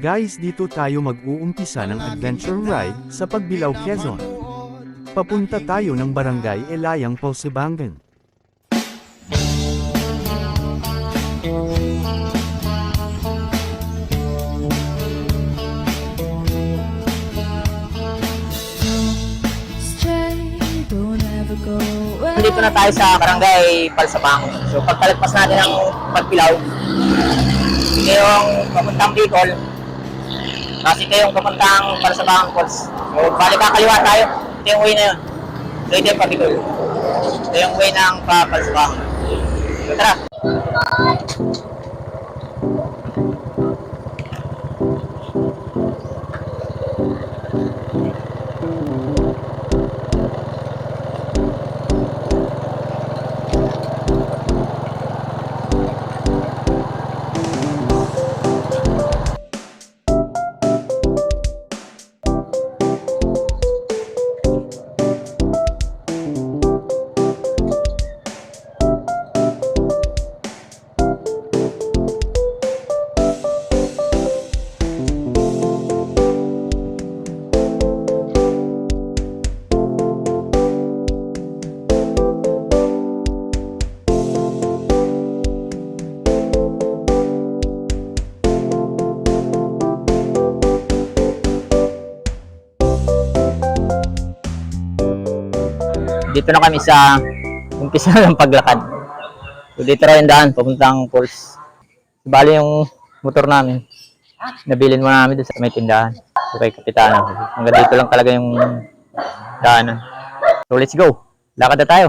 Guys, dito tayo mag-uumpisa ng adventure ride sa Pagbilao, Quezon. Papunta tayo ng Barangay Elayang, Pausibangan. Dito na tayo sa Barangay Palsabangon. So pagkalagpas natin ang Pagbilao, ito yung papuntang Bicol, kasi ito yung papuntang Palsabangon Falls. So balik kakaliwa tayo. Ito yung way na yun. So ito yung Pabicol. Ito yung way ng Palsabangon. So tara! Dito na kami sa umpisa ng paglakad. So dito rin yung daan, papuntang falls. Bali yung motor namin, nabilin mo namin doon sa may tindahan. So kay Kapitana. Hanggang dito lang talaga yung daanan. So let's go. Lakad na tayo.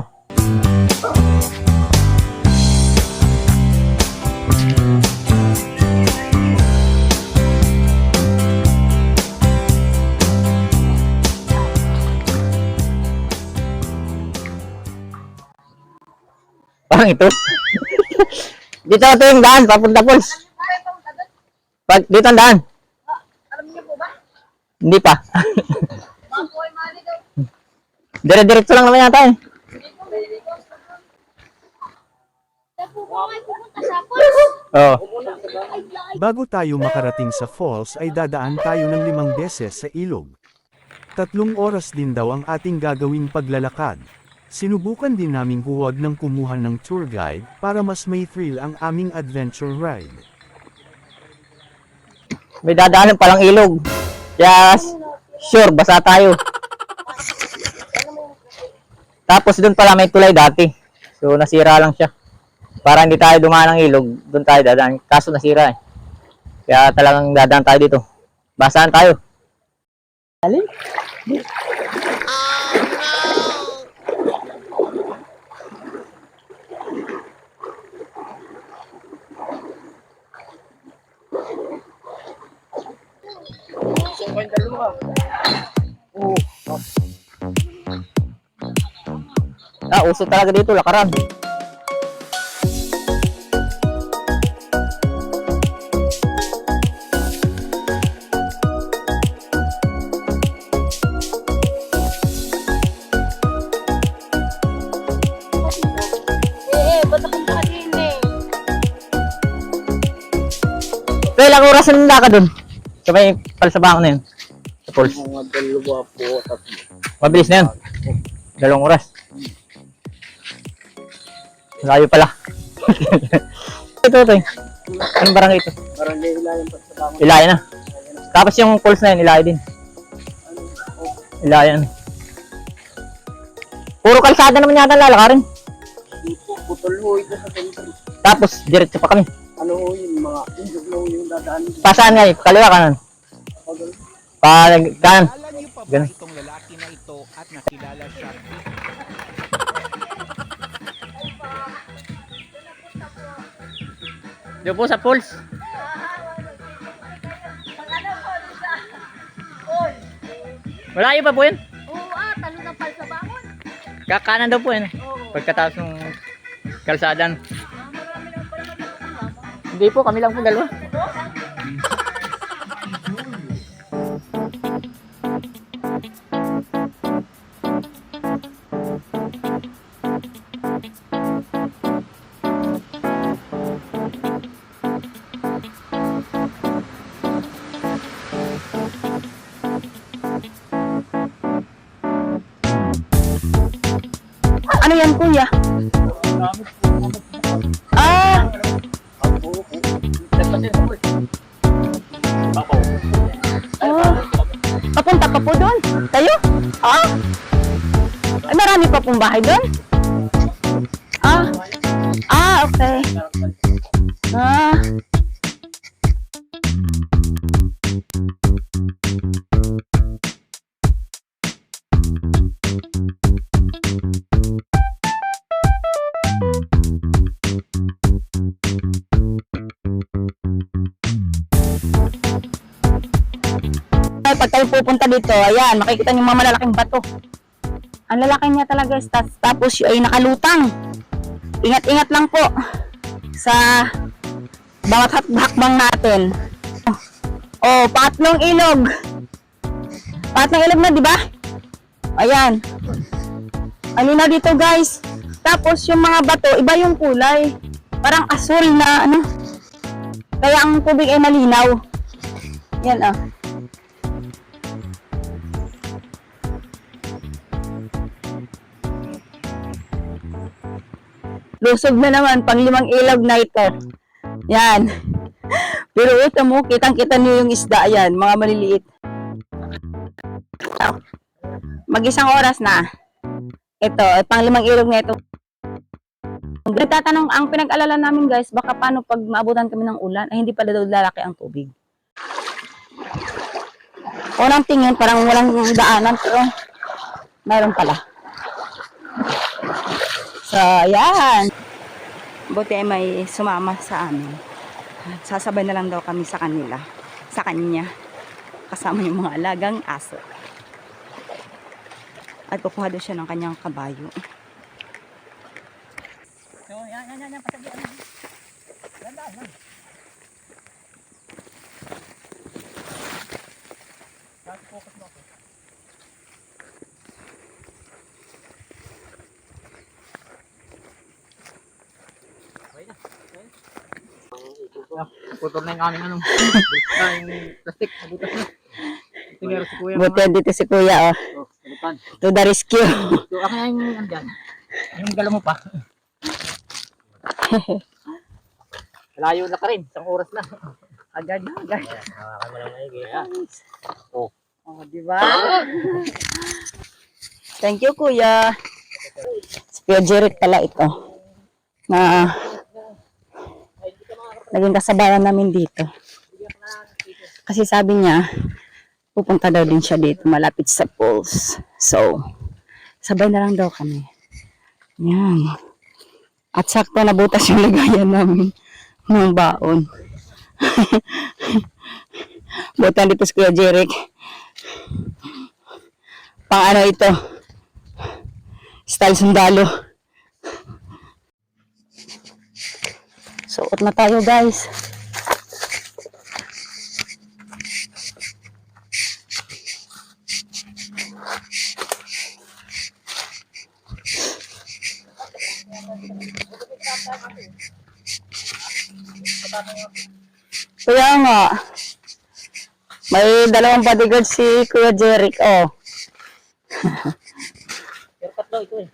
Parang ito. Dito yung daan, papunta falls. Dito ang daan. Alam niyo po ba? Hindi pa. Dire-diretso lang naman yata eh. Oo. Bago tayo makarating sa falls ay dadaan tayo ng 5 beses sa ilog. 3 oras din daw ang ating gagawing paglalakad. Sinubukan din naming huwag ng kumuha ng tour guide para mas may thrill ang aming adventure ride. May dadaanan palang ilog. Kaya sure, basa tayo. Tapos doon pala may tulay dati. So nasira lang siya. Para hindi tayo dumaan ng ilog, doon tayo dadaan. Kaso nasira eh. Kaya talagang dadaan tayo dito. Basaan tayo. Alin? Uso talaga dito, lakaran. Ba't akong nakadin eh? So, ilang oras na nila ka dun? Sa may Palsabangon na yun? Sa falls? Mga 2 po, 3. Mabilis na yun? 2 oras. Layo pala. ito. Anong barangay ito? Barangay Hilayan pa sa Bangon. Ilaya na. Tapos yung falls na yun, Ilaya din. Ilaya na. Puro kalsada naman yata lalakarin. Putol ho ito sa sentro. Tapos, diretso pa kami. Ano ho yung mga indog na ho yung dadaan. Pasaan nga eh? Kaliwa kanan? Kanan. Alam niyo pa ba Ganun. itong lalaki na ito at nakilala siya? Diyo po sa falls. Malayo pa po yun? Oo talo ng Palsabangon. Kakanan daw po yun. Pagkatapos ng kalsadan. Hindi po, kami lang po dalawa. Magkano yan, kuya? Ah, oh. Papunta pa po doon? Kayo? Ah? Ay, marami pa pong bahay doon? Ah. Ah, okay. Ah. Ay, pag tayo pupunta dito, ayan, makikita niyo mga malalaking bato. Ang lalaki niya talaga, tapos ay nakalutang. Ingat-ingat lang po sa bawat hakbang natin. Oh, patlong ilog. Patlong ilog na, di ba? Ayan. Alina dito, guys. Tapos yung mga bato, iba yung kulay. Parang asul na ano. Kaya ang tubig ay malinaw. Yan ah. Lusog na naman, pang 5 ilog na ito. Yan. Pero ito mo, kitang-kita niyo yung isda yan, mga maliliit. Mag-1 oras na. Ito, pang 5 ilog na ito. Nagtatanong, ang pinag-alala namin guys, baka paano pag maabutan kami ng ulan, ay hindi pala daw lalaki ang tubig. Unang tingin, parang walang daanan, pero mayroon pala. So, ayan. Buti ay may sumama sa amin. Sasabay na lang daw kami sa kanila. Sa kanya. Kasama yung mga alagang aso. At kukuha daw siya ng kanyang kabayo. So, yan, pasabihan mo. Ganda, yan. Focus mo ako. Putol na yung aming ano. Yung plastic, nabutas na. Tingero si kuya. Buti dito si kuya, oh. Oh, balikan. To the rescue. So, ako na yung andyan. Yung gala mo pa. Layo na ka rin, 1 oras na. Agad na, agad. Kami lang maigi. Oh. Oh, di ba? Thank you, kuya. Si Kuya Jeric pala ito. Na naging kasabayan namin dito. Kasi sabi niya, pupunta daw din siya dito, malapit sa falls. So, sabay na lang daw kami. Yan. At sakto nabutas yung lagayan namin ng baon. Butan dito si Kuya Jeric. Pang ano ito? Style sundalo. Suot na tayo, guys. Kaya nga. May 2 bodyguard si Kuya Jeric, oh. Pero tatlo ito eh.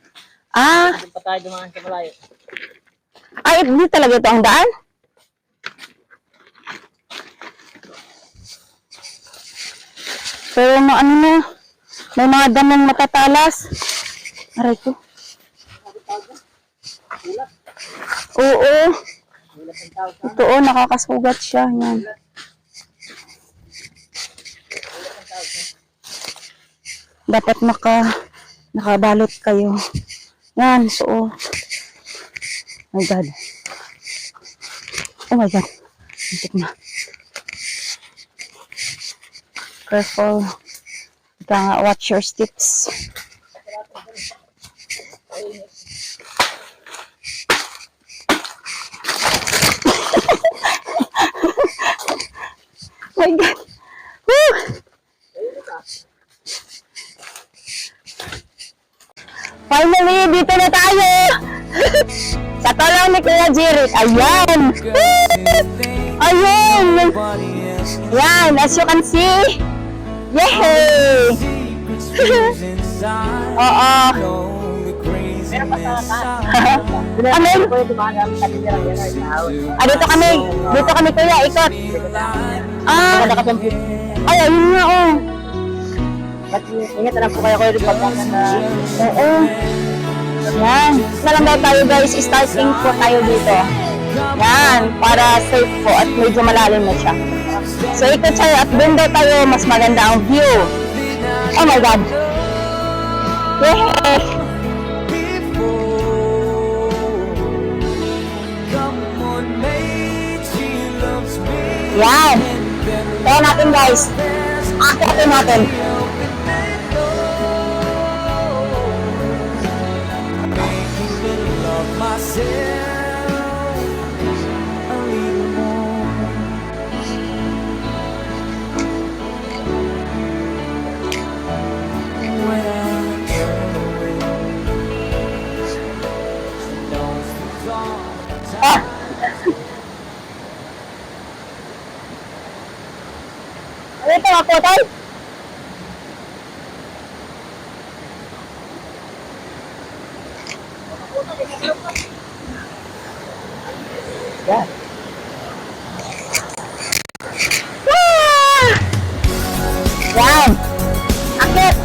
Ah, Doon pa tayo dumaan sa malayo. ay, hindi talaga ito ang daan? Pero ano na, may mga damang matatalas. Aray ko. Oo. Ito, oh, nakakasugat siya. Yan. Dapat nakabalot kayo. Yan, so, oh my God. Oh my God. Hintik na. Careful. Ika nga, watch your steps. Oh my God. Woo! Finally, dito na tayo! Sa tulong ni Kuya Jeric. Ayan! Ayan! Ayan, as you can see. Yay! Oo. Meron pa sa taas. Kami? Pwede dumaan namin kami nila yan ay tao. Dito kami kuya, ikot. Maganda ka pang Ay, ayun nga, oh. Ingat na lang po kayo rin pag Oo. Yan. Na lang daw tayo guys, starting po tayo dito. Yan, para safe po at medyo malalim na siya. So ikot tayo at doon daw tayo mas maganda ang view. Oh my God. Yeah. Yan. Kaya natin guys. Akitin natin. Ah. Ano ito ako tayo? Yan. Yan. Akit.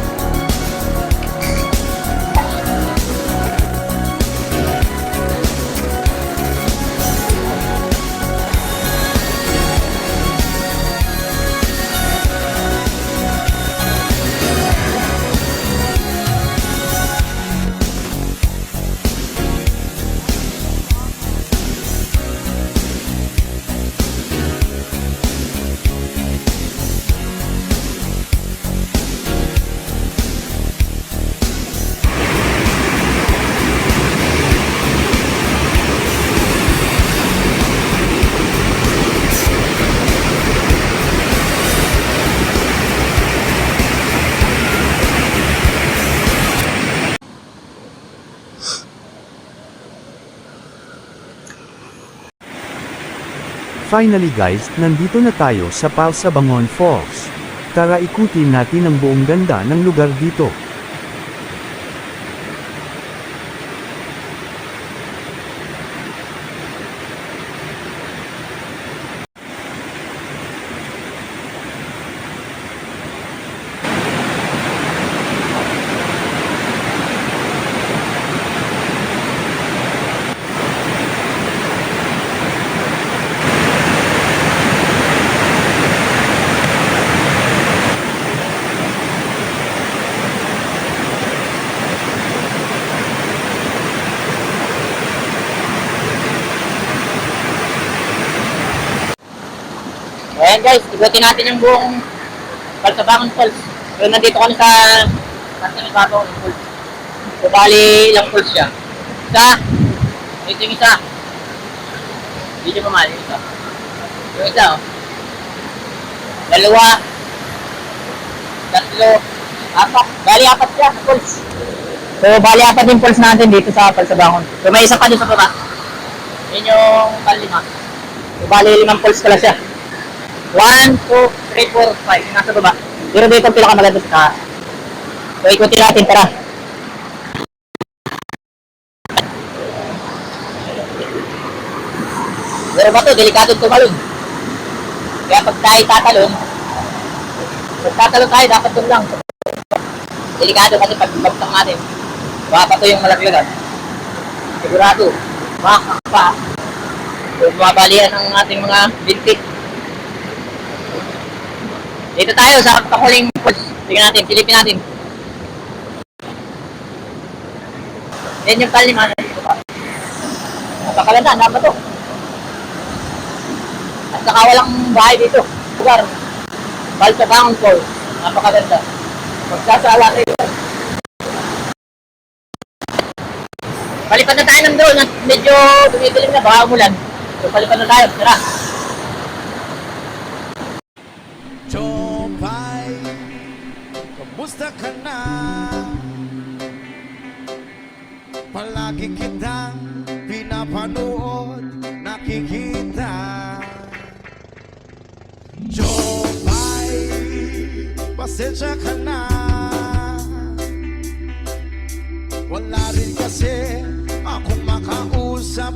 Finally guys, nandito na tayo sa Palsabangon Falls. Tara ikutin natin ang buong ganda ng lugar dito. Ayan guys, igutin natin yung buong Palsabangon Falls. So nandito kami sa Palsabangon Falls. So bali ilang falls siya. Isa, ito yung isa. Hindi nyo mamali, isa. Yung isa oh. Dalawa, tatlo, apat. Bali apat siya, falls. So bali apat yung falls natin dito sa Palsabangon. So may isa pa din sa baba. Yun yung palima. So bali limang falls pala siya. 1, 2, 3, 4, 5. Nasa baba. Pero dito ang pinakamaganda sa taas. So, ikutin natin. Tara. Pero ba ito? Delikado tumalon. Kaya pag tayo tatalon tayo, dapat doon lang. Delikado kasi pag bagsak natin. Baka pa ito yung malaglagan. Sigurado. Baka pa. So, mabalian ang ating mga bintik. Dito tayo sa panghuling falls. Tingnan natin, silipin natin. Yan yung palima na dito pa. Napakaganda, dapat to. At saka walang bahay dito. Lugar. Palsabangon Falls. Napakaganda. Magsasala kayo. Palipad na tayo ng drone. Medyo dumidilim na, baka umulan. So palipad na tayo. Tara. Chopay, kamusta ka na? Palagi kitang pinapanood, nakikita. Chopay, pasensya ka na. Wala rin kasi makausap